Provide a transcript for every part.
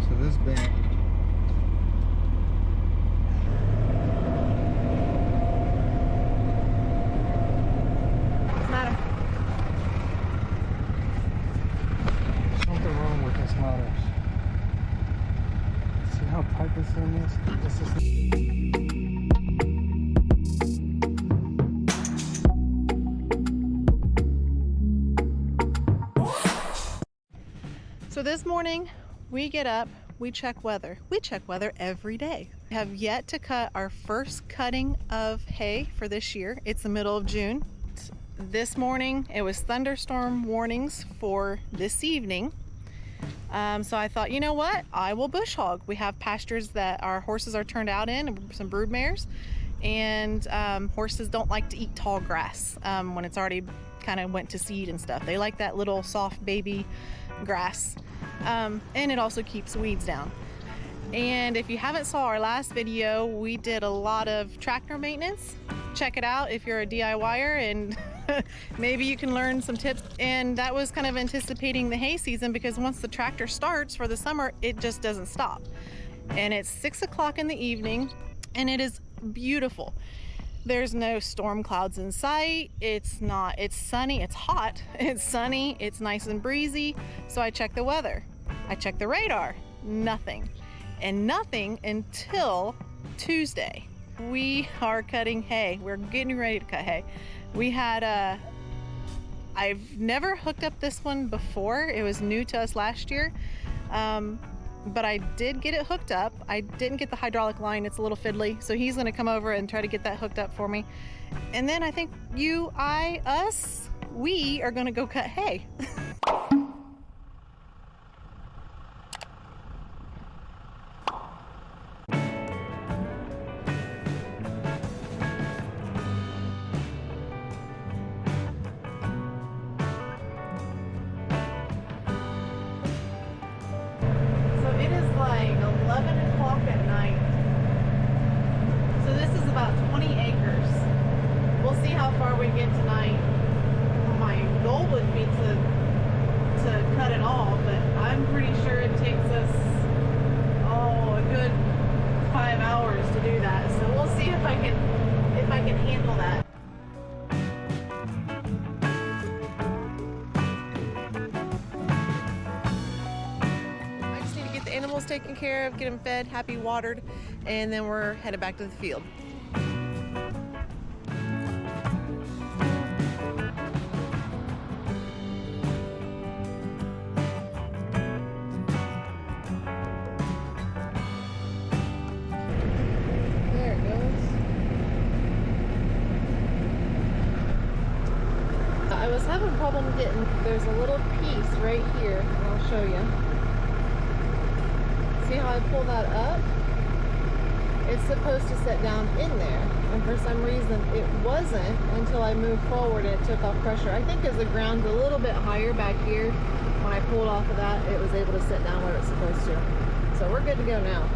So this bent. What's the matter? Something wrong with this motor. See how tight this thing is? This is So this morning we get up, we check weather. We check weather every day. We have yet to cut our first cutting of hay for this year. It's the middle of June. This morning it was thunderstorm warnings for this evening. So I thought, you know what? I will bush hog. We have pastures that our horses are turned out in, some brood mares, and horses don't like to eat tall grass when it's already kind of went to seed and stuff. They like that little soft baby grass, and it also keeps weeds down. And if you haven't saw our last video, we did a lot of tractor maintenance. Check it out if you're a DIYer, and maybe you can learn some tips. And that was kind of anticipating the hay season, because once the tractor starts for the summer, it just doesn't stop. And it's 6 o'clock in the evening and it is beautiful. There's no storm clouds in sight. It's sunny, it's hot, it's sunny, it's nice and breezy. So I check the weather, I check the radar, nothing. And nothing until Tuesday. We are cutting hay. We're getting ready to cut hay. We had I've never hooked up this one before. It was new to us last year. But I did get it hooked up. I didn't get the hydraulic line. It's a little fiddly. So he's gonna come over and try to get that hooked up for me. And then I think we are gonna go cut hay. It is like 11 o'clock at night. So this is about 20 acres. We'll see how far we get tonight. My goal would be to cut it all, but I'm pretty sure it takes us a good 5 hours to do that. So we'll see if I can handle that. Animals taken care of, get them fed, happy, watered, and then we're headed back to the field. There it goes. I was having a problem getting, there's a little piece right here, and I'll show you. See how I pull that up? It's supposed to sit down in there, and for some reason it wasn't until I moved forward and it took off pressure. I think as the ground's a little bit higher back here, when I pulled off of that, it was able to sit down where it's supposed to. So we're good to go now.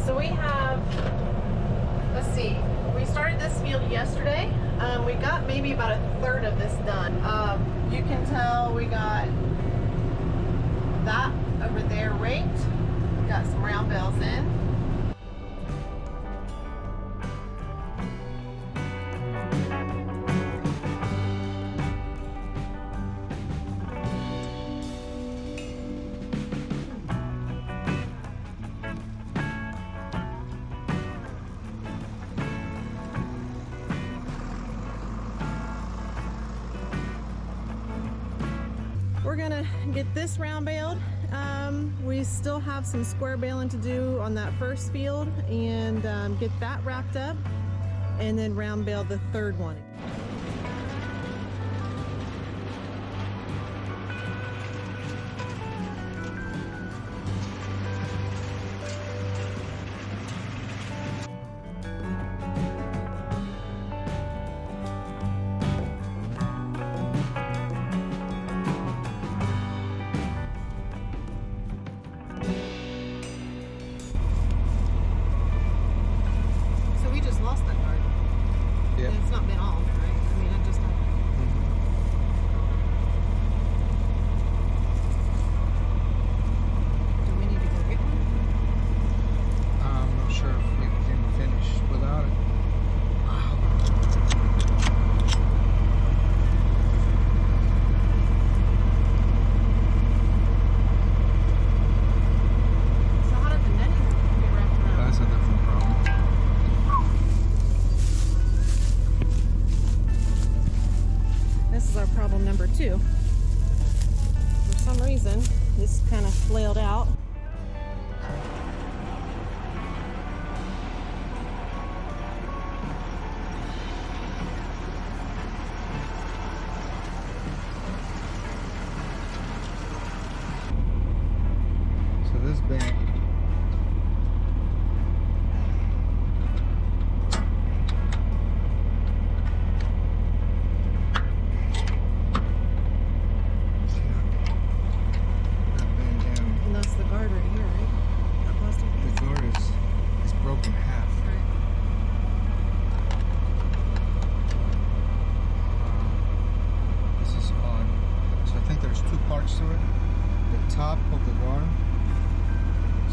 So we have, let's see, we started this field yesterday. We got maybe about a third of this done. You can tell we got that over there raked. Got some round bales in. gonna get this round baled. We still have some square baling to do on that first field and get that wrapped up and then round bale the third one. Lost that card. Yeah. And it's not been off, right? I mean, it just happened. Do we need to go get one? I'm not sure if we can finish without it. So how did the netting get wrapped around? That's a different problem. This is our problem number 2. For some reason, this kind of flailed out. So this bent. And that's the guard right here, right? That plastic piece? The guard is broken in half. This is on. So I think there's 2 parts to it. The top of the guard.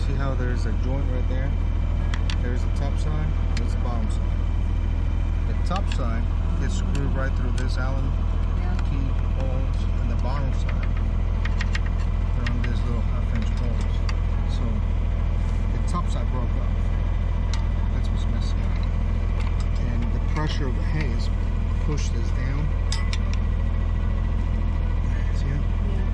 See how there's a joint right there? There's the top side. There's the bottom side. The top side gets screwed right through this Allen key holes, and the bottom side they're on these little 1/2-inch holes. So the top side broke off. That's what's missing. And the pressure of the hay has pushed this down. See it? Yeah.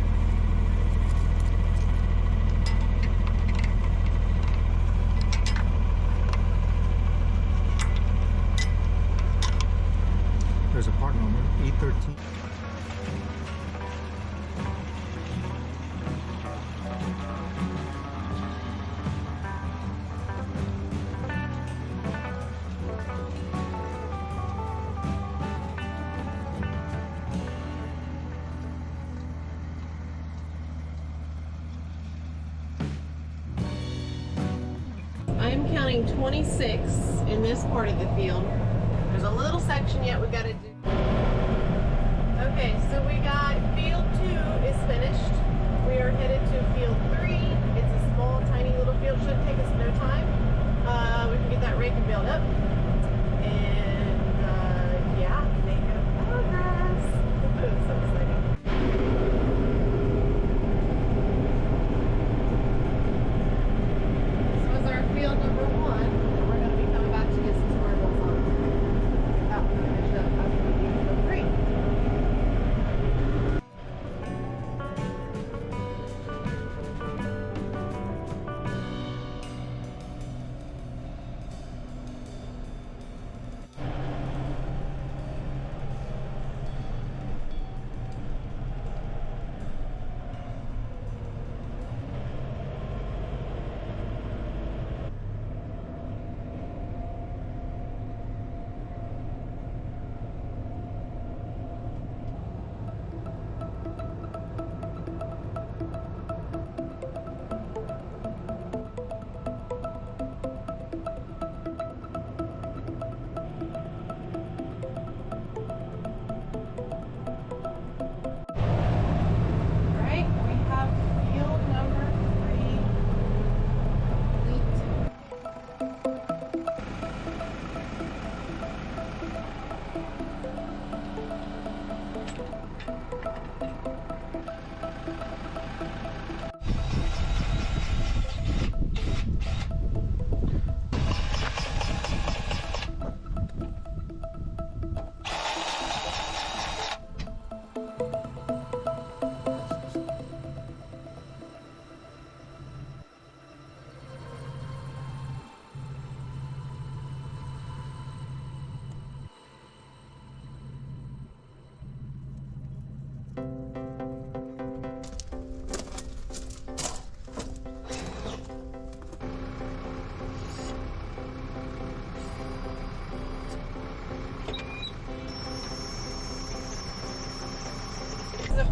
There's a part number, E13. I'm counting 26 in this part of the field. There's a little section yet we got to do. Okay, so we got field 2 is finished. We are headed to field 3. It's a small, tiny little field. Should take us no time. We can get that rake and build up. And yeah, make progress. It's so exciting. This was our field number 1. And we're going to be coming back to get some square balls on. Get that one finished up after we do field 3.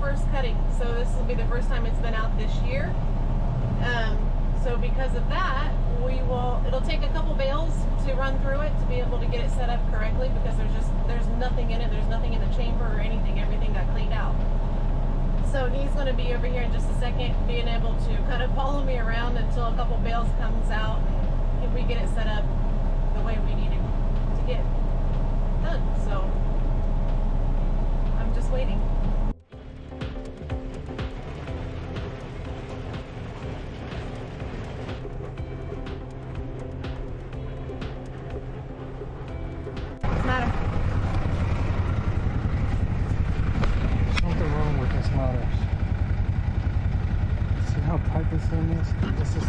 first cutting, so this will be the first time it's been out this year. So because of that, it'll take a couple bales to run through it to be able to get it set up correctly, because there's nothing in it, there's nothing in the chamber or anything, everything got cleaned out. So he's going to be over here in just a second, being able to kind of follow me around until a couple bales comes out and we get it set up the way we need it to get done. So I'm just waiting. What's the matter? Something wrong with this motor. See how tight this thing is? This is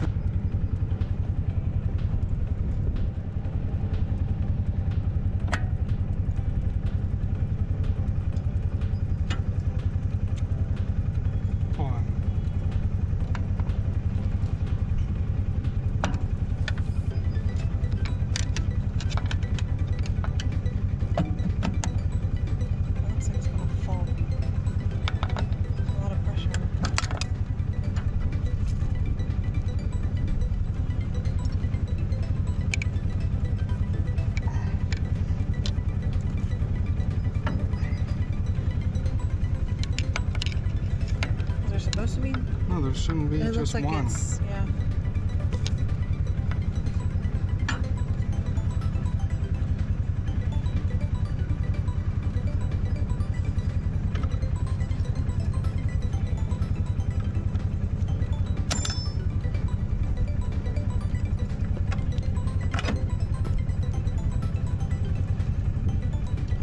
supposed to be? no, there shouldn't be It just looks like one. it's, yeah.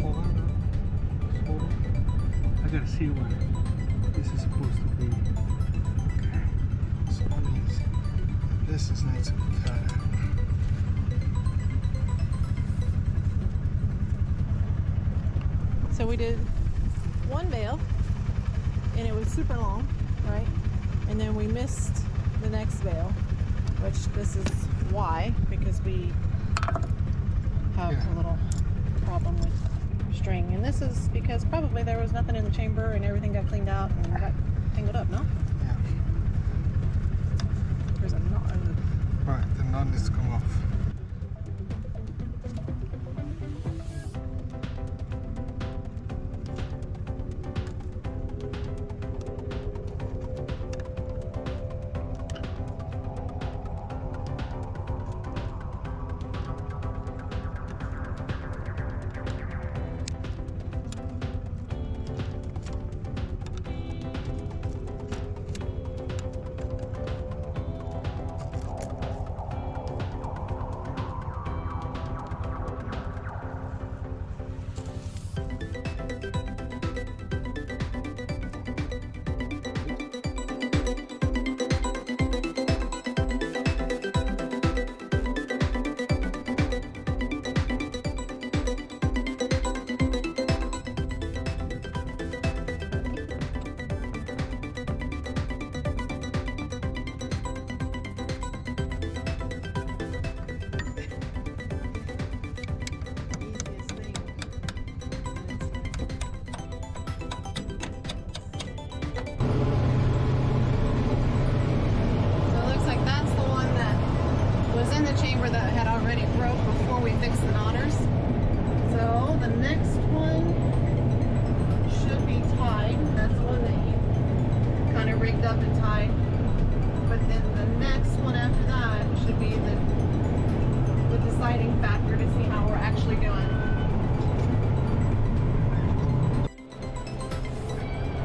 Hold on. Hold on. I gotta see where this is supposed to be. Okay. So that means this is needs to be cut out. So we did one bale, and it was super long, right? And then we missed the next bale, which this is why, because we have a little problem with string. And this is because probably there was nothing in the chamber and everything got cleaned out and got tangled up, no? Yeah. There's a knot in the... Right, the knot needs to come off. chamber that had already broke before we fixed the knotters. So the next one should be tied. That's the one that you kind of rigged up and tied. But then the next one after that should be the deciding factor to see how we're actually doing.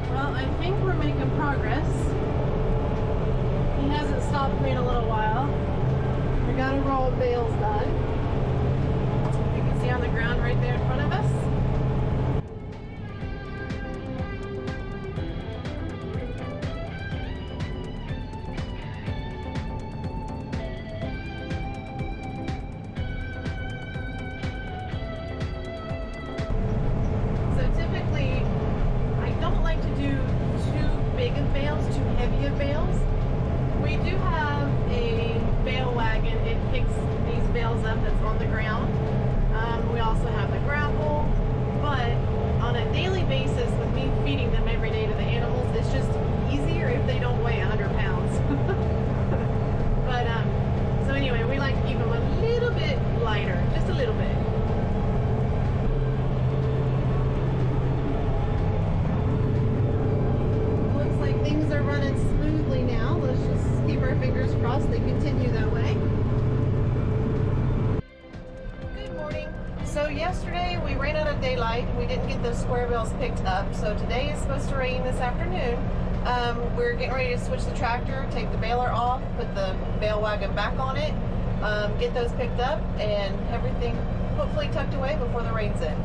Well, I think we're making progress. He hasn't stopped me in a little while. We got a roll of bales done. You can see on the ground right there in front of us. So typically, I don't like to do too big of bales, too heavy of bales. We do have a bale wagon. It picks these bales up that's on the ground. We also have the grapple, but on a daily basis with me feeding them every day to the animals, It's just easier if they don't weigh 100 pounds. But so anyway, we like to keep them a little bit lighter, just a little bit. Looks like things are running smoothly now. Let's just keep our fingers crossed they continue that way. Good morning. So yesterday we ran out of daylight. We didn't get those square bales picked up. So today is supposed to rain this afternoon. We're getting ready to switch the tractor, take the baler off, put the bale wagon back on it, get those picked up, and everything hopefully tucked away before the rain's in.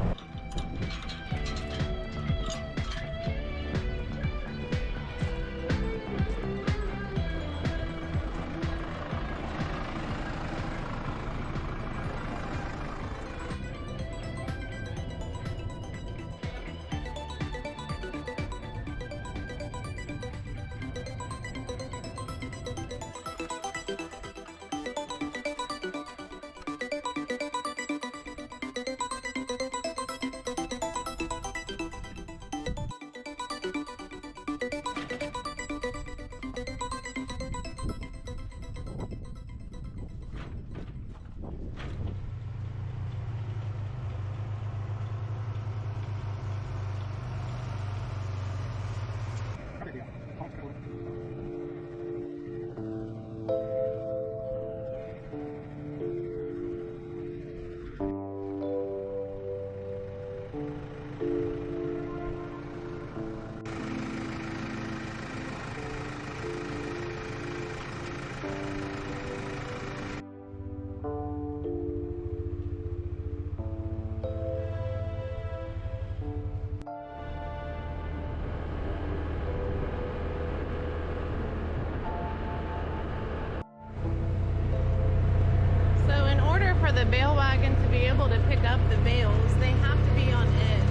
For the bale wagon to be able to pick up the bales, they have to be on edge.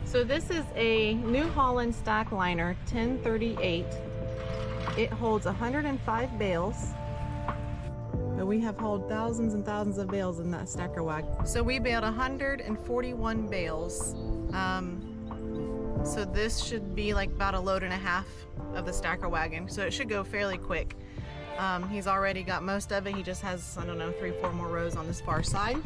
So this is a New Holland stack liner 1038. It holds 105 bales. But we have hauled thousands and thousands of bales in that stacker wagon. So we baled 141 bales. So this should be like about a load and a half of the stacker wagon. So it should go fairly quick. He's already got most of it. He just has, I don't know, 3-4 more rows on this far side.